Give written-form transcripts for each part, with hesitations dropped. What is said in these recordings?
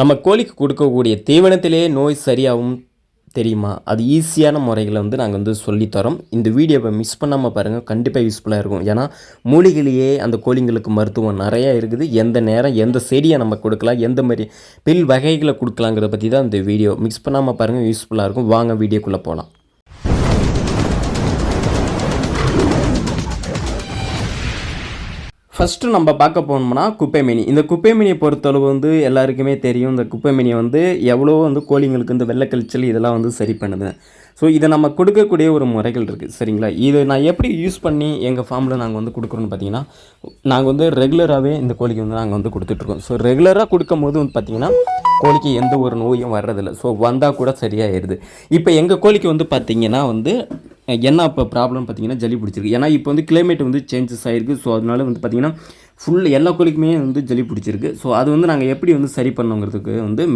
நம்ம கோழிக்கு கொடுக்கக்கூடிய தீவனத்திலே நோய் சரியாகும் தெரியுமா? அது ஈஸியான முறைகளை நாங்கள் சொல்லித்தரோம். இந்த வீடியோவை மிஸ் பண்ணாமல் பாருங்கள், கண்டிப்பாக யூஸ்ஃபுல்லாக இருக்கும். ஏன்னா மூலிகையிலேயே அந்த கோழிங்களுக்கு மருத்துவம் நிறையா இருக்குது. எந்த நேரம் எந்த செடியை நம்ம கொடுக்கலாம், எந்த மாதிரி பில் வகைகளை கொடுக்கலாங்கிறத பற்றி தான் இந்த வீடியோ. மிஸ் பண்ணாமல் பாருங்கள், யூஸ்ஃபுல்லாக இருக்கும். வாங்க வீடியோக்குள்ளே போகலாம். ஃபஸ்ட்டு நம்ம பார்க்க போனோம்னா குப்பைமேனி. இந்த குப்பைமேனியை பொறுத்தளவு எல்லாருக்குமே தெரியும். இந்த குப்பைமேனியை எவ்வளோ கோழிங்களுக்கு இந்த வெள்ளைக்கழிச்சல் இதெல்லாம் சரி பண்ணுது. ஸோ இதை நம்ம கொடுக்கக்கூடிய ஒரு முறைகள் இருக்குது, சரிங்களா? இதை நான் எப்படி யூஸ் பண்ணி எங்கள் ஃபார்மில் நாங்கள் கொடுக்குறோன்னு பார்த்தீங்கன்னா, நாங்கள் ரெகுலராகவே இந்த கோழிக்கு நாங்கள் கொடுத்துட்ருக்கோம். ஸோ ரெகுலராக கொடுக்கும்போது பார்த்திங்கன்னா கோழிக்கு எந்த ஒரு நோயும் வர்றதில்லை. ஸோ வந்தால் கூட சரியாகிடுது. இப்போ எங்கள் கோழிக்கு பார்த்திங்கன்னா என்ன இப்போ ப்ராப்ளம் பார்த்திங்கன்னா ஜலி பிடிச்சிருக்கு. ஏன்னா இப்போ கிளைமேட் சேஞ்சஸ் ஆகிருக்கு. ஸோ அதனால பார்த்திங்கன்னா ஃபுல் எல்லா கோழிக்குமே ஜலி பிடிச்சிருக்கு. ஸோ அது நாங்கள் எப்படி சரி பண்ணுங்கிறதுக்கு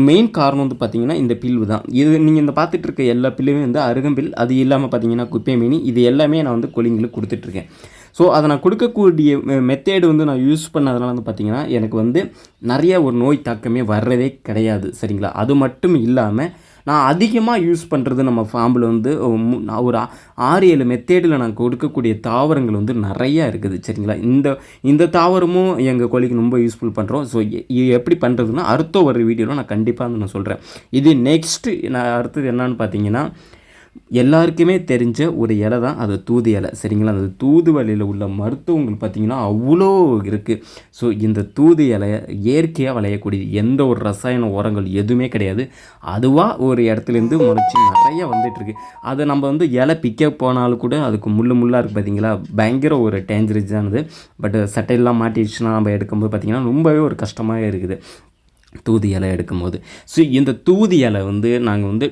மெயின் காரணம் பார்த்திங்கன்னா இந்த பில்வு தான். இது நீங்கள் இந்த பார்த்துட்டு இருக்க எல்லா பில்லுமே அருகம்பில், அது இல்லாமல் பார்த்திங்கன்னா குப்பைமேனி, இது எல்லாமே நான் கோழிங்களுக்கு கொடுத்துட்ருக்கேன். ஸோ அதை நான் கொடுக்கக்கூடிய மெத்தேடு நான் யூஸ் பண்ணதுனால பார்த்திங்கன்னா எனக்கு நிறைய ஒரு நோய் தாக்கமே வர்றதே கிடையாது, சரிங்களா? அது மட்டும் இல்லாமல் நான் அதிகமாக யூஸ் பண்ணுறது நம்ம ஃபார்மில் ஒரு 6-7 மெத்தேடில் நான் கொடுக்கக்கூடிய தாவரங்கள் நிறையா இருக்குது, சரிங்களா? இந்த தாவரமும் எங்கள் கோழிக்கு ரொம்ப யூஸ்ஃபுல் பண்ணுறோம். ஸோ இது எப்படி பண்ணுறதுன்னா அடுத்த ஒரு வீடியோவில் நான் கண்டிப்பாக நான் சொல்கிறேன். இது நெக்ஸ்ட்டு நான் அடுத்தது என்னன்னு பார்த்தீங்கன்னா, எல்லாருக்குமே தெரிஞ்ச ஒரு இலை தான் அது தூது இலை, சரிங்களா? அந்த தூது வலையில் உள்ள மருத்துவங்கள் பார்த்திங்கன்னா அவ்வளோ இருக்குது. ஸோ இந்த தூது இலையை இயற்கையாக விளையக்கூடியது, எந்த ஒரு ரசாயன உரங்கள் எதுவுமே கிடையாது. அதுவாக ஒரு இடத்துலேருந்து முளைச்சி நிறைய வந்துட்டுருக்கு. அதை நம்ம இலை பிக்க போனாலும் கூட அதுக்கு முள்ளாக இருக்குது, பார்த்திங்களா? பயங்கர ஒரு டேஞ்சரஸானது. பட் சட்டையெல்லாம் மாட்டிடுச்சுன்னா நம்ம எடுக்கும்போது பார்த்திங்கன்னா ரொம்பவே ஒரு கஷ்டமாக இருக்குது தூது இலை எடுக்கும்போது. ஸோ இந்த தூது இலை நாங்கள்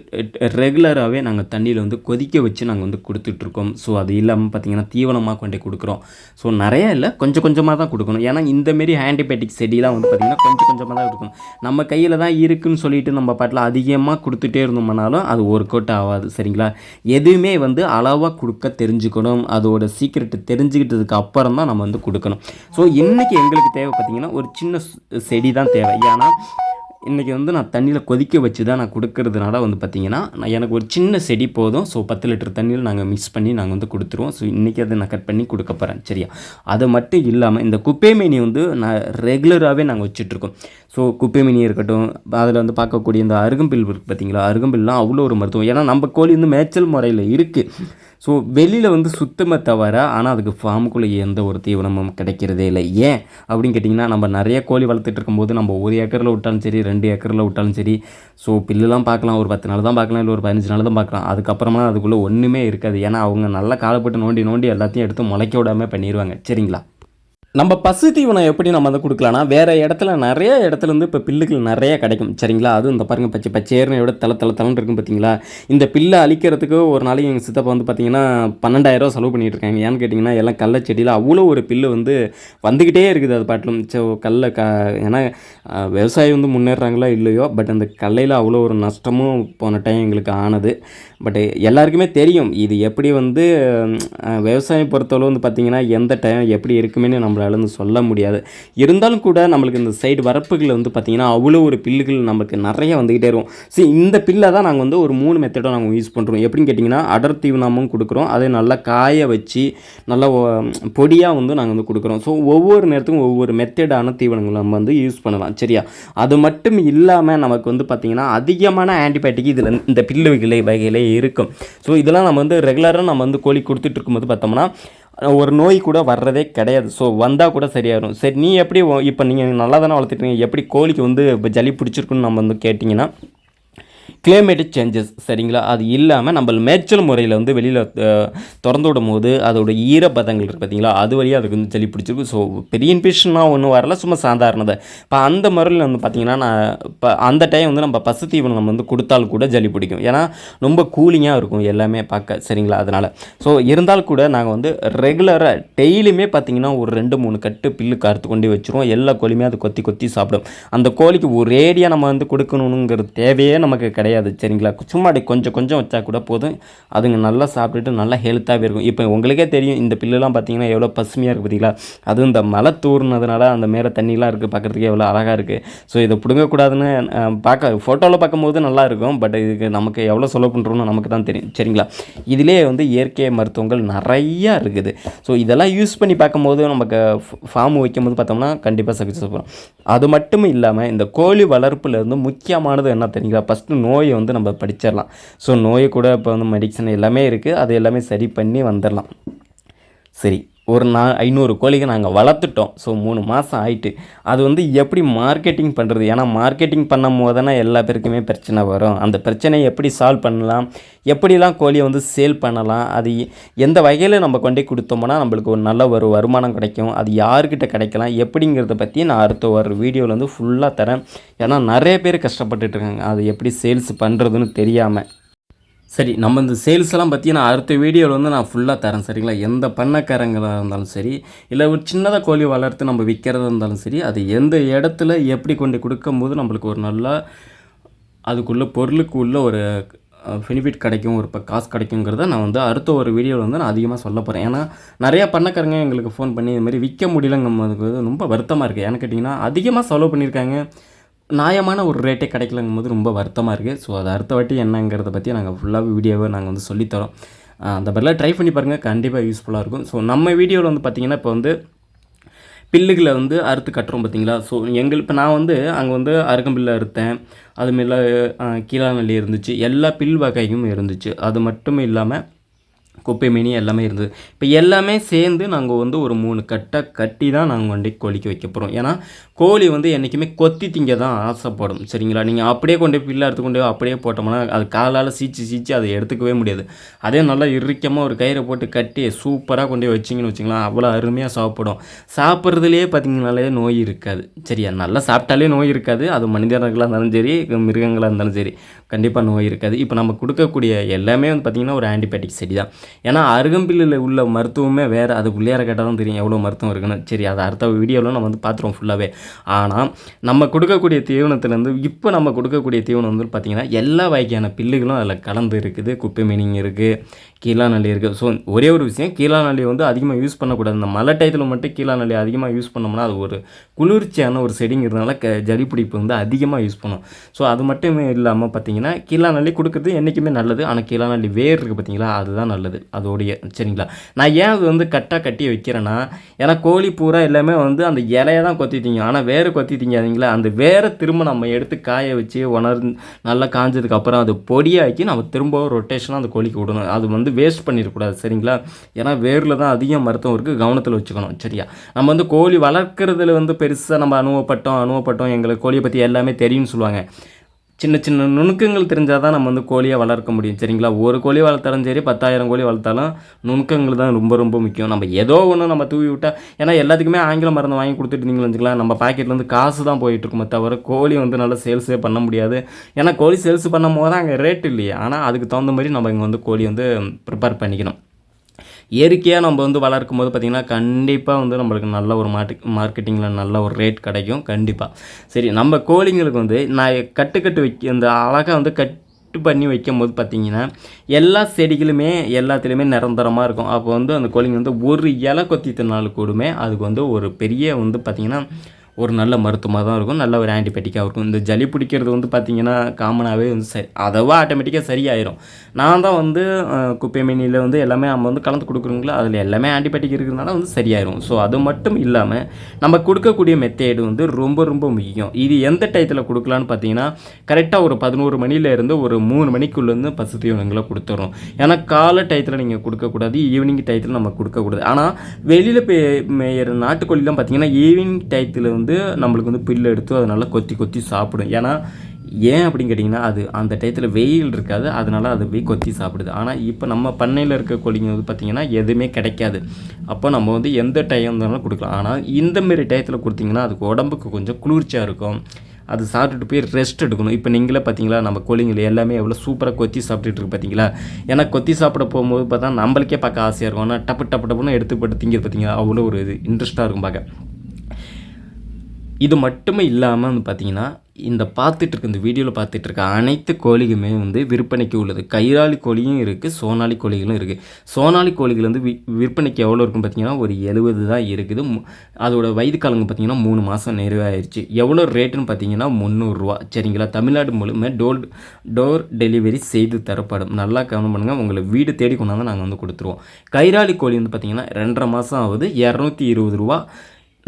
ரெகுலராகவே நாங்கள் தண்ணியில் கொதிக்க வச்சு நாங்கள் கொடுத்துட்ருக்கோம். ஸோ அது இல்லாமல் பார்த்திங்கன்னா தீவனமாக கொண்டே கொடுக்குறோம். ஸோ நிறையா இல்லை, கொஞ்சம் கொஞ்சமாக தான் கொடுக்கணும். ஏன்னா இந்தமாரி ஆன்டிபயோட்டிக் செடியெலாம் பார்த்திங்கன்னா கொஞ்சம் கொஞ்சமாக தான் இருக்கணும். நம்ம கையில் தான் இருக்குதுன்னு சொல்லிட்டு நம்ம பாட்டில் அதிகமாக கொடுத்துட்டே இருந்தோம்னாலும் அது ஒர்க் அவுட் ஆகாது, சரிங்களா? எதுவுமே அளவாக கொடுக்க தெரிஞ்சுக்கணும். அதோட சீக்கிரட்டு தெரிஞ்சுக்கிட்டதுக்கு அப்புறம் தான் நம்ம கொடுக்கணும். ஸோ இன்றைக்கி எங்களுக்கு தேவை பார்த்திங்கன்னா ஒரு சின்ன செடி தான் தேவை. ஏன்னா இன்றைக்கி நான் தண்ணியில் கொதிக்க வச்சு தான் நான் கொடுக்கறதுனால பார்த்திங்கன்னா எனக்கு ஒரு சின்ன செடி போதும். ஸோ 10 லிட்டர் தண்ணியில் நாங்கள் மிக்ஸ் பண்ணி நாங்கள் கொடுத்துருவோம். ஸோ இன்றைக்கி அதை நான் கட் பண்ணி கொடுக்க போகிறேன், சரியா? அது மட்டும் இல்லாமல் இந்த குப்பைமேனி நான் ரெகுலராகவே நாங்கள் வச்சுட்ருக்கோம். ஸோ குப்பைமேனி இருக்கட்டும், அதில் பார்க்கக்கூடிய இந்த அருகம்பில் இருக்குது, பார்த்திங்களா? அருகம்பில்லாம் அவ்வளோ ஒரு மருத்துவம். ஏன்னா நம்ம கோழி மேய்ச்சல் முறையில் இருக்குது. ஸோ வெளியில் சுத்தமாக தவிர, ஆனால் அதுக்கு ஃபார்முக்குள்ளே எந்த ஒரு தீவனமும் கிடைக்கிறதே இல்லை. ஏன் அப்படின்னு கேட்டிங்கன்னா, நம்ம நிறைய கோழி வளர்த்துட்டு இருக்கும்போது நம்ம 1 ஏக்கரில் விட்டாலும் சரி, 2 ஏக்கரில் விட்டாலும் சரி, ஸோ பில்லுலாம் பார்க்கலாம், ஒரு 10 நாள் தான் பார்க்கலாம், இல்லை ஒரு 15 நாள் தான் பார்க்கலாம். அதுக்கப்புறமா அதுக்குள்ளே ஒன்றுமே இருக்காது. ஏன்னா அவங்க நல்லா காலப்பட்டு நோண்டி எல்லாத்தையும் எடுத்து முளைக்க விடாமல் பண்ணிடுவாங்க, சரிங்களா? நம்ம பசு தீவனம் எப்படி நம்ம கொடுக்கலாம்னா, வேறு இடத்துல நிறைய இடத்துலேருந்து இப்போ பில்லுகள் நிறையா கிடைக்கும், சரிங்களா? அதுவும் இந்த பாருங்கள் பச்சையர்னு எவ்வளோ தலை இருக்கும், பார்த்தீங்களா? இந்த பில்லை அழிக்கிறதுக்கு ஒரு நாளைக்கு எங்கள் சித்தப்பா பார்த்திங்கன்னா 12,000 செலவு பண்ணிகிட்டு இருக்காங்க. ஏன்னு கேட்டிங்கன்னா எல்லாம் கள்ளச்செடியில் அவ்வளோ ஒரு பில்லு வந்துக்கிட்டே இருக்குது. அது பாட்டிலும் ஏன்னா விவசாயம் முன்னேறாங்களோ இல்லையோ, பட் அந்த கல்லையில் அவ்வளோ ஒரு நஷ்டமும் போன டைம் எங்களுக்கு ஆனது. பட் எல்லாருக்குமே தெரியும் இது எப்படி விவசாயம் பொறுத்தளவு பார்த்திங்கன்னா எந்த டைம் எப்படி இருக்குமேனு நம்மளால சொல்ல முடியாது. இருந்தாலும் கூட நம்மளுக்கு இந்த சைடு வரப்புகளில் பார்த்திங்கன்னா அவ்வளோ ஒரு பில்லுகள் நமக்கு நிறைய வந்துக்கிட்டே இருக்கும். ஸோ இந்த பில்லை தான் நாங்கள் ஒரு 3 மெத்தடாக நாங்கள் யூஸ் பண்ணுறோம். எப்படின்னு கேட்டிங்கன்னா, அடர் தீவனமும் கொடுக்குறோம், அதை நல்லா காய வச்சு நல்லா பொடியாக நாங்கள் கொடுக்குறோம். ஸோ ஒவ்வொரு நேரத்துக்கும் ஒவ்வொரு மெத்தடான தீவனங்கள் நம்ம யூஸ் பண்ணலாம், சரியா? அது மட்டும் இல்லாமல் நமக்கு பார்த்திங்கன்னா அதிகமான ஆன்டிபயோட்டிக் இதில் இந்த பில்லு வகையிலே இருக்கும். ஸோ இதெல்லாம் நம்ம ரெகுலராக நம்ம கோழி கொடுத்துட்டு இருக்கும்போது பார்த்தோம்னா ஒரு நோய் கூட வர்றதே கிடையாது. ஸோ வந்தால் கூட சரியாயிடும். சரி, நீ எப்படி இப்போ நீங்கள் நல்லா தானே வளர்த்துட்டீங்க, எப்படி கோழிக்கு இப்போ ஜலி பிடிச்சிருக்குன்னு நம்ம கேட்டிங்கன்னா, கிளைமேட்டிக் சேஞ்சஸ், சரிங்களா? அது இல்லாமல் நம்ம மேய்ச்சல் முறையில் வெளியில் திறந்து விடும் போது அதோட ஈரப்பதங்கள் இருக்குது, பார்த்தீங்களா? அது வழியாக அதுக்கு சளி பிடிச்சிருக்கு. ஸோ பெரிய இன்ஃபெக்ஷனாக ஒன்றும் வரல, சும்மா சாதாரணதை. இப்போ அந்த முறையில் பார்த்திங்கன்னா நான் இப்போ அந்த டைம் நம்ம பசு தீவனம் நம்ம கொடுத்தாலும் கூட ஜலி பிடிக்கும். ஏன்னா ரொம்ப கூலிங்காக இருக்கும் எல்லாமே பார்க்க, சரிங்களா? அதனால் ஸோ இருந்தாலும் கூட நாங்கள் ரெகுலராக டெய்லியுமே பார்த்திங்கன்னா ஒரு 2-3 கட்டு பில்லு கார்த்து கொண்டு வச்சுருவோம். எல்லா கோழியுமே அது கொத்தி சாப்பிடும். அந்த கோழிக்கு ஒரேடியாக நம்ம கொடுக்கணுங்கிறது தேவையே நமக்கு கிடையாது. கிடையாது சரிங்களா. சும்மா அப்படி கொஞ்சம் கொஞ்சம் வச்சா கூட போதும், அதுங்க நல்லா சாப்பிட்டுட்டு நல்லா ஹெல்த்தாகவே இருக்கும். இப்போ உங்களுக்கே தெரியும் இந்த பில்லுலாம் பார்த்தீங்கன்னா எவ்வளோ பசுமையாக இருக்குது பார்த்தீங்களா. அதுவும் இந்த மழை தூர்னதுனால அந்த மேலே தண்ணிலாம் இருக்குது, பார்க்குறதுக்கே எவ்வளோ அழகாக இருக்குது. ஸோ இதை பிடுங்கக்கூடாதுன்னு பார்க்க ஃபோட்டோவில் பார்க்கும்போது நல்லாயிருக்கும், பட் இதுக்கு நமக்கு எவ்வளோ செலவு பண்ணுறோன்னு நமக்கு தான் தெரியும் சரிங்களா. இதிலே வந்து இயற்கை மருத்துவங்கள் நிறையா இருக்குது. ஸோ இதெல்லாம் யூஸ் பண்ணி பார்க்கும்போது நமக்கு ஃபார்ம் வைக்கும்போது பார்த்தோம்னா கண்டிப்பாக சக்ஸஸ் வரும். அது மட்டும் இல்லாமல் இந்த கோழி வளர்ப்புலேருந்து முக்கியமானது என்ன தெரியுங்களா, ஃபஸ்ட்டு நோயை வந்து நம்ம படிச்சிடலாம். ஸோ நோயை கூட இப்போ வந்து மெடிசன் எல்லாமே இருக்குது, அது எல்லாமே சரி பண்ணி வந்துடலாம். சரி, ஒரு 500 கோழிகள் நாங்கள் வளர்த்துட்டோம். ஸோ 3 மாதம் ஆயிட்டு. அது வந்து எப்படி மார்க்கெட்டிங் பண்ணுறது, ஏன்னா மார்க்கெட்டிங் பண்ணும் போது தானே எல்லா பேருக்குமே பிரச்சனை வரும். அந்த பிரச்சனையை எப்படி சால்வ் பண்ணலாம், எப்படிலாம் கோழியை வந்து சேல் பண்ணலாம், அது எந்த வகையில் நம்ம கொண்டே கொடுத்தோம்னா நம்மளுக்கு ஒரு நல்ல ஒரு வருமானம் கிடைக்கும், அது யார்கிட்ட கிடைக்கலாம் எப்படிங்கிறத பற்றி நான் அடுத்த ஒரு வீடியோவில் வந்து ஃபுல்லாக தரேன். ஏன்னா நிறைய பேர் கஷ்டப்பட்டுட்ருக்காங்க அது எப்படி சேல்ஸ் பண்ணுறதுன்னு தெரியாமல். சரி, நம்ம இந்த சேல்ஸ் எல்லாம் பற்றி நான் அடுத்த வீடியோவில் வந்து நான் ஃபுல்லாக தரேன் சரிங்களா. எந்த பண்ணைக்காரங்களாக இருந்தாலும் சரி, இல்லை ஒரு சின்னதாக கோழி வளர்த்து நம்ம விற்கிறதா இருந்தாலும் சரி, அது எந்த இடத்துல எப்படி கொண்டு கொடுக்கும்போது நம்மளுக்கு ஒரு நல்லா அதுக்குள்ளே பொருளுக்கு உள்ள ஒரு பெனிஃபிட் கிடைக்கும், ஒரு காசு கிடைக்குங்கிறத நான் வந்து அடுத்த ஒரு வீடியோவில் வந்து நான் அதிகமாக சொல்ல போகிறேன். ஏன்னா நிறையா பண்ணைக்காரங்க எங்களுக்கு ஃபோன் பண்ணி இது மாதிரி விற்க முடியலங்கும்போது ரொம்ப வருத்தமாக இருக்குது. ஏன்னு கேட்டிங்கன்னா அதிகமாக செலவு பண்ணியிருக்காங்க, நியாயமான ஒரு ரேட்டே கிடைக்கலங்கும் போது ரொம்ப வருத்தமாக இருக்குது. ஸோ அது அடுத்த வாட்டி என்னங்கிறத பற்றி நாங்கள் ஃபுல்லாக வீடியோவை நாங்கள் வந்து சொல்லித்தரோம். அந்த மாதிரிலாம் ட்ரை பண்ணி பாருங்கள், கண்டிப்பாக யூஸ்ஃபுல்லாக இருக்கும். ஸோ நம்ம வீடியோவில் வந்து பார்த்திங்கன்னா இப்போ வந்து பில்லுகளை வந்து அறுத்து கட்டுறோம் பார்த்தீங்களா. ஸோ இப்போ நான் வந்து அங்கே வந்து அருகம்பில்லை அறுத்தேன், அதுமாரில கீழாநெல்லி இருந்துச்சு, எல்லா பில் வகையும் இருந்துச்சு. அது மட்டும் இல்லாமல் குப்பை மீனி எல்லாமே இருந்தது. இப்போ எல்லாமே சேர்ந்து நாங்கள் வந்து ஒரு 3 கட்டை கட்டி தான் நாங்கள் வந்து கோழிக்கு வைக்க போகிறோம். ஏன்னா கோழி வந்து என்றைக்குமே கொத்தி திங்க தான் ஆசைப்படும் சரிங்களா. நீங்கள் அப்படியே கொண்டு போய் பில்லை எடுத்து கொண்டு அப்படியே போட்டோம்னா அது காலால் சீச்சு அதை எடுத்துக்கவே முடியாது. அதே நல்லா இறுக்கமாக ஒரு கயிறை போட்டு கட்டி சூப்பராக கொண்டு போய் வச்சிங்கன்னு வச்சிங்களேன், அவ்வளோ அருமையாக சாப்பிடும். சாப்பிட்றதுலேயே பார்த்திங்கனாலே நோய் இருக்காது சரியா. நல்லா சாப்பிட்டாலே நோய் இருக்காது, அது மனிதர்களாக இருந்தாலும் சரி மிருகங்களாக இருந்தாலும் சரி கண்டிப்பாக நோய் இருக்காது. இப்போ நம்ம கொடுக்கக்கூடிய எல்லாமே வந்து பார்த்திங்கன்னா ஒரு ஆன்டிபயோட்டிக் செடி தான். ஏன்னா அருகம்பில்லில் உள்ள மருத்துவமே வேறு, அது உள்ளேற கேட்டால் தான் தெரியும் எவ்வளோ மருத்துவம் இருக்குன்னு. சரி, அதை அடுத்த வீடியோவில் நம்ம வந்து பார்த்துருவோம் ஃபுல்லாகவே. ஆனால் நம்ம கொடுக்கக்கூடிய தீவனத்துலேருந்து இப்போ நம்ம கொடுக்கக்கூடிய தீவனம் வந்து பார்த்திங்கன்னா எல்லா வகையான பில்லுகளும் அதில் கலந்து இருக்குது. குப்பை மீனிங் இருக்குது, கீழாநெல்லி இருக்குது. ஸோ ஒரே ஒரு விஷயம், கீழாநெல்லி வந்து அதிகமாக யூஸ் பண்ணக்கூடாது. இந்த மழை டயத்தில் மட்டும் கீழாநெல்லி அதிகமாக யூஸ் பண்ணோம்னா அது ஒரு குளிர்ச்சியான ஒரு செடிங்கிறதுனால ஜடி பிடிப்பு வந்து அதிகமாக யூஸ் பண்ணும். ஸோ அது மட்டுமே இல்லாமல் பார்த்திங்கன்னா கீழாநெல்லி கொடுக்குறது என்றைக்குமே நல்லது. ஆனால் கீழாநெல்லி வேர் இருக்குது பார்த்திங்களா, அதுதான் நல்லது அதோடைய சரிங்களா. நான் ஏன் அது வந்து கட்டி வைக்கிறேன்னா, ஏன்னா கோழி பூரா எல்லாமே வந்து அந்த இலையை தான் கொத்திட்டீங்க, ஆனால் வேறு கொத்தி திங்காதீங்களா. அந்த வேரை திரும்ப நம்ம எடுத்து காய வச்சு நல்லா காஞ்சதுக்கப்புறம் அது பொடியாக்கி நம்ம திரும்ப ரொட்டேஷனாக அந்த கோழிக்கு விடணும். அது வந்து வேஸ்ட் பண்ணிடக்கூடாது சரிங்களா. ஏன்னா வேரில் தான் அதிகம் மருத்துவம் இருக்குது, கவனத்தில் வச்சுக்கணும் சரியா. நம்ம வந்து கோழி வளர்க்குறதுல வந்து பெருசாக நம்ம அனுபவப்பட்டோம் எங்களுக்கு கோழியை பற்றி எல்லாமே தெரியும்னு சொல்லுவாங்க. சின்ன சின்ன நுணுக்கங்கள் தெரிஞ்சால் தான் நம்ம வந்து கோழியை வளர்க்க முடியும் சரிங்களா. ஒரு கோழி வளர்த்தாலும் சரி 10,000 கோழி வளர்த்தாலும் நுணுக்கங்கள் தான் ரொம்ப ரொம்ப முக்கியம். நம்ம ஏதோ ஒன்று நம்ம தூவி விட்டால், ஏன்னா எல்லாத்துக்குமே ஆங்கில மருந்து வாங்கி கொடுத்துட்டு இருந்தீங்கன்னு வச்சுக்கலாம், நம்ம பாக்கெட்லேருந்து காசு தான் போயிட்டுருக்குமே தவிர கோழி வந்து நல்லா சேல்ஸே பண்ண முடியாது. ஏன்னா கோழி சேல்ஸ் பண்ணும் போது தான் அங்கே ரேட் இல்லையா, ஆனால் அதுக்கு தகுந்த மாதிரி நம்ம இங்கே வந்து கோழி வந்து ப்ரிப்பேர் பண்ணிக்கணும். இயற்கையாக நம்ம வந்து வளர்க்கும் போது பார்த்திங்கன்னா கண்டிப்பாக வந்து நம்மளுக்கு நல்ல ஒரு மார்க்கெட்டிங்கில் நல்ல ஒரு ரேட் கிடைக்கும் கண்டிப்பாக. சரி, நம்ம கோழிங்களுக்கு வந்து நான் கட்டு வைக்க இந்த அழகாக வந்து கட்டு பண்ணி வைக்கும் போது பார்த்திங்கன்னா எல்லா செடிகளுமே எல்லாத்துலேயுமே நிரந்தரமாக இருக்கும். அப்போ வந்து அந்த கோழிங்க வந்து ஒரு இலை கொத்தி தின்னாலும் கூடமே அதுக்கு வந்து ஒரு பெரிய வந்து பார்த்திங்கன்னா ஒரு நல்ல மருத்துவமாக தான் இருக்கும், நல்ல ஒரு ஆன்டிபயோட்டிக்காக இருக்கும். இந்த ஜலி பிடிக்கிறது வந்து பார்த்திங்கன்னா காமனாகவே வந்து அதவா ஆட்டோமேட்டிக்காக சரியாயிடும். நான் தான் வந்து குப்பை மீனியில் வந்து எல்லாமே நம்ம வந்து கலந்து கொடுக்குறோங்களா, அதில் எல்லாமே ஆன்டிபயோட்டிக் இருக்கிறதுனால வந்து சரியாயிடும். ஸோ அது மட்டும் இல்லாமல் நம்ம கொடுக்கக்கூடிய மெத்தேடு வந்து ரொம்ப ரொம்ப முக்கியம். இது எந்த டயத்தில் கொடுக்கலான்னு பார்த்தீங்கன்னா கரெக்டாக ஒரு 11 மணிலேருந்து ஒரு 3 மணிக்குள்ளேருந்து பசு தீவனங்களை கொடுத்துட்றோம். ஏன்னா காலை டயத்தில் நீங்கள் கொடுக்கக்கூடாது, ஈவினிங் டயத்தில் நம்ம கொடுக்கக்கூடாது. ஆனால் வெளியில் மேயிற நாட்டுக்கோழிலாம் பார்த்திங்கன்னா ஈவினிங் டயத்தில் வந்து நம்மளுக்கு வந்து பில்லு எடுத்து அதை நல்லா கொத்தி சாப்பிடும். ஏன்னா ஏன் அப்படின்னு கேட்டிங்கன்னா அது அந்த டயத்தில் வெயில் இருக்காது, அதனால் அது போய் கொத்தி சாப்பிடுது. ஆனால் இப்போ நம்ம பண்ணையில் இருக்க கோழிங்க வந்து பார்த்திங்கன்னா எதுவுமே கிடைக்காது. அப்போ நம்ம வந்து எந்த டைம் இருந்தாலும் கொடுக்கலாம். ஆனால் இந்தமாரி டயத்தில் கொடுத்திங்கன்னா அதுக்கு உடம்புக்கு கொஞ்சம் குளிர்ச்சியாக இருக்கும், அது சாப்பிட்டுட்டு போய் ரெஸ்ட் எடுக்கணும். இப்போ நீங்களே பார்த்தீங்களா நம்ம கோழிங்கள் எல்லாமே எவ்வளோ சூப்பராக கொத்தி சாப்பிட்டுட்டு இருக்கு பார்த்தீங்களா. ஏன்னா கொத்தி சாப்பிட போகும்போது பார்த்தா நம்மளுக்கே பார்க்க ஆசையாக இருக்கும், ஆனால் டப்புன்னு எடுத்து போட்டு திங்கிறது பார்த்தீங்களா, அவ்வளோ ஒரு இது இன்ட்ரெஸ்ட்டாக இருக்கும் பார்க்க. இது மட்டுமே இல்லாமல் வந்து பார்த்திங்கன்னா இந்த வீடியோவில் பார்த்துட்டு இருக்க அனைத்து கோழிகளுமே வந்து விற்பனைக்கு உள்ளது. கயிறாலி கோழியும் இருக்குது, சோனாலி கோழிகளும் இருக்குது. சோனாலி கோழிகள் வந்து விற்பனைக்கு எவ்வளோ இருக்குன்னு பார்த்தீங்கன்னா ஒரு 70 தான் இருக்குது. அதோட வயது காலங்க பார்த்தீங்கன்னா 3 மாதம் நிறைவாயிருச்சு. எவ்வளோ ரேட்டுன்னு பார்த்தீங்கன்னா 300 ரூபா. சரிங்களா? தமிழ்நாடு முழுமே டோர் டெலிவரி செய்து தரப்படும். நல்லா கவனம் பண்ணுங்கள். உங்களை வீடு தேடி கொண்டாந்து நாங்கள் வந்து கொடுத்துருவோம். கயிறாலி கோழி வந்து பார்த்தீங்கன்னா 2.5 மாதம் ஆகுது. 220 ரூபா.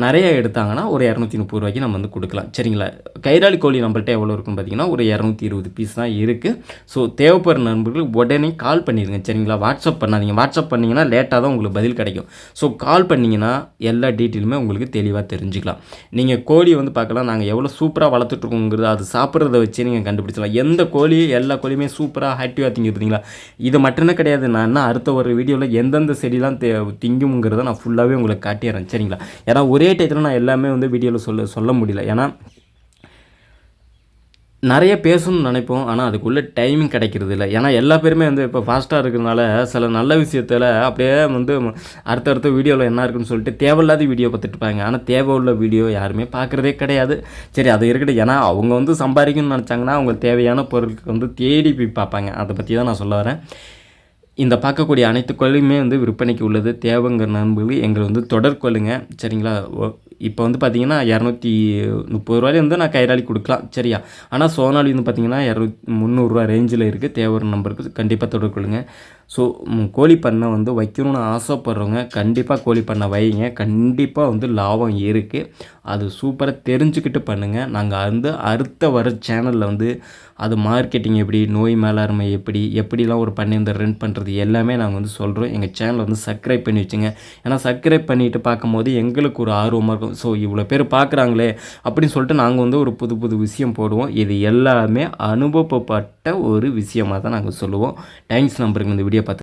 நிறைய எடுத்தாங்கன்னா ஒரு 230 ரூபாய்க்கு நம்ம வந்து கொடுக்கலாம். சரிங்களா? கயிறாலி கோழி நம்மள்ட்ட எவ்வளோ இருக்குன்னு பார்த்தீங்கன்னா ஒரு 220 பீஸ் தான் இருக்குது. ஸோ தேவைப்படுற நண்பர்கள் உடனே கால் பண்ணிடுங்க. சரிங்களா? வாட்ஸ்அப் பண்ணாதீங்க. வாட்ஸ்அப் பண்ணிங்கன்னா லேட்டாக தான் உங்களுக்கு பதில் கிடைக்கும். ஸோ கால் பண்ணிங்கன்னா எல்லா டீட்டெயிலுமே உங்களுக்கு தெளிவாக தெரிஞ்சுக்கலாம். நீங்கள் கோழி வந்து பார்க்கலாம், நாங்கள் எவ்வளோ சூப்பராக வளர்த்துட்ருக்கோங்கிறது அது சாப்பிட்றத வச்சு நீங்கள் கண்டுபிடிச்சலாம். எந்த கோழி எல்லா கோழியுமே சூப்பராக ஆக்டிவாக திங்குது பார்த்தீங்களா? இது மட்டுமே கிடையாது. நான் என்ன அடுத்த ஒரு வீடியோவில் எந்தெந்த செடிலாம் திங்குங்கிறத நான் ஃபுல்லாகவே உங்களுக்கு காட்டிடுறேன். சரிங்களா? ஏன்னா ஒரே டயத்தில் நான் எல்லாமே வந்து வீடியோவில் சொல்ல முடியல. ஏன்னா நிறைய பேசணும்னு நினைப்போம், ஆனால் அதுக்குள்ளே டைமிங் கிடைக்கிறது இல்லை. ஏன்னா எல்லா பேருமே வந்து இப்போ ஃபாஸ்ட்டாக இருக்கிறதுனால சில நல்ல விஷயத்தில் அப்படியே வந்து அடுத்தடுத்த வீடியோவில் என்ன இருக்குன்னு சொல்லிட்டு தேவையில்லாத வீடியோ பார்த்துட்டு இருப்பாங்க. ஆனால் தேவை உள்ள வீடியோ யாருமே பார்க்குறதே கிடையாது. சரி, அது இருக்கட்டும். ஏன்னா அவங்க வந்து சம்பாதிக்கணும்னு நினச்சாங்கன்னா அவங்க தேவையான பொருட்களுக்கு வந்து தேடி போய் பார்ப்பாங்க. அதை பற்றி தான் நான் சொல்ல வரேன். இந்த பார்க்கக்கூடிய அனைத்து கோழியுமே வந்து விற்பனைக்கு உள்ளது. தேவைங்கிற நண்பர்கள் எங்களை வந்து தொடர் கொள்ளுங்க. சரிங்களா? இப்போ வந்து பார்த்தீங்கன்னா 230 ரூபாயிலேருந்து நான் கயிறாலி கொடுக்கலாம். சரியா? ஆனால் சோனாலி வந்து பார்த்தீங்கன்னா 300 ரூபா ரேஞ்சில் இருக்குது. தேவையான நம்பருக்கு கண்டிப்பாக தொடர் கொள்ளுங்க. ஸோ கோழி பண்ணை வந்து வைக்கணும்னு ஆசைப்படுறவங்க கண்டிப்பாக கோழி பண்ணை வைங்க. கண்டிப்பாக வந்து லாபம் இருக்குது. அது சூப்பராக தெரிஞ்சுக்கிட்டு பண்ணுங்கள். நாங்கள் வந்து அடுத்த வர சேனலில் வந்து அது மார்க்கெட்டிங் எப்படி, நோய் மேலாண்மை எப்படிலாம் ஒரு பண்ணை வந்து ரன் பண்ணுறது எல்லாமே நாங்கள் வந்து சொல்கிறோம். எங்கள் சேனலை வந்து சப்ஸ்கிரைப் பண்ணி வச்சுங்க. ஏன்னா சப்ஸ்கிரைப் பண்ணிவிட்டு பார்க்கும்போது எங்களுக்கு ஒரு ஆர்வமாக இருக்கும். ஸோ இவ்வளோ பேர் பார்க்குறாங்களே அப்படின்னு சொல்லிட்டு நாங்கள் வந்து ஒரு புது விஷயம் போடுவோம். இது எல்லாமே அனுபவப்பட்ட ஒரு விஷயமாக தான் நாங்கள் சொல்லுவோம். தேங்க்ஸ் நம்பருக்கு இந்த வீடியோ பார்த்து